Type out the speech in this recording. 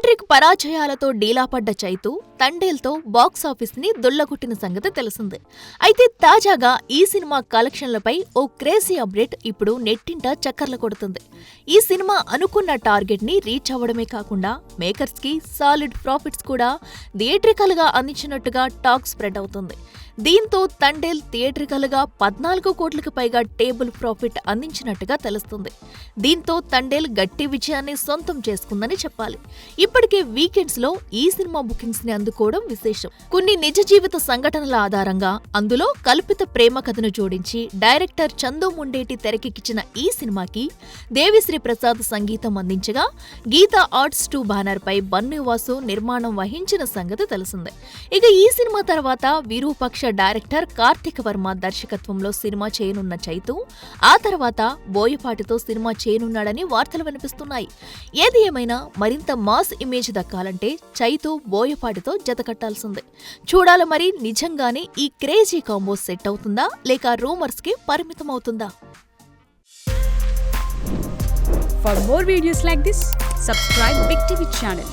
Hat trick పరాజయాలతో డీలాపడ్డ Chaitu తండేల్తో box office ని దుల్లగొట్టిన సంగతి తెలిసిందే. అయితే తాజాగా ఈ సినిమా కలెక్షన్లపై ఓ క్రేజీ అప్డేట్ ఇప్పుడు నెట్టింట చక్కర్లు కొడుతుంది. ఈ సినిమా అనుకున్న టార్గెట్ ని రీచ్ అవ్వడమే కాకుండా మేకర్స్ కి సాలిడ్ ప్రాఫిట్స్ కూడా థియేట్రికల్ గా అందించినట్టుగా టాక్ స్ప్రెడ్ అవుతుంది. దీంతో తండేల్ థియేట్రికల్ గా 14 కోట్లకు పైగా టేబుల్ ప్రాఫిట్ అందించినట్టుగా తెలుస్తుంది. దీంతో తండేల్ గట్టి విజయాన్ని సొంతం చేసుకుందని చెప్పాలి. ఇప్పటికే వీకెండ్స్ లో ఈ సినిమా బుకింగ్స్ ని అందుకోవడం విశేషం. కొన్ని నిజ జీవిత సంఘటనల ఆధారంగా అందులో కల్పిత ప్రేమ కథను జోడించి డైరెక్టర్ చందు ముండేటి తెరకెక్కించిన ఈ సినిమాకి దేవిశ్రీ ప్రసాద్ సంగీతం అందించగా గీతా ఆర్ట్స్ 2 బ్యానర్ పై బన్నువాసు నిర్మాణం వహించిన సంగతి తెలిసిందే. ఇక ఈ సినిమా తర్వాత విరూపాక్ష డైరెక్టర్ కార్తిక్ వర్మ దర్శకత్వంలో సినిమా చేయనున్న చైతు ఆ తర్వాత బోయపాటితో సినిమా చేయనున్నాడని వార్తలు వినిపిస్తున్నాయి. ఏది ఏమైనా మరింత మాస్ ఇమేజ్ దక్కాలంటే చైతు బోయపాటితో జతకట్టాల్సిందే. చూడాలి మరి నిజంగానే ఈ క్రేజీ కాంబో సెట్ అవుతుందా లేక రూమర్స్ కి పరిమితమవుతుందా? For more videos like this, subscribe Big TV channel.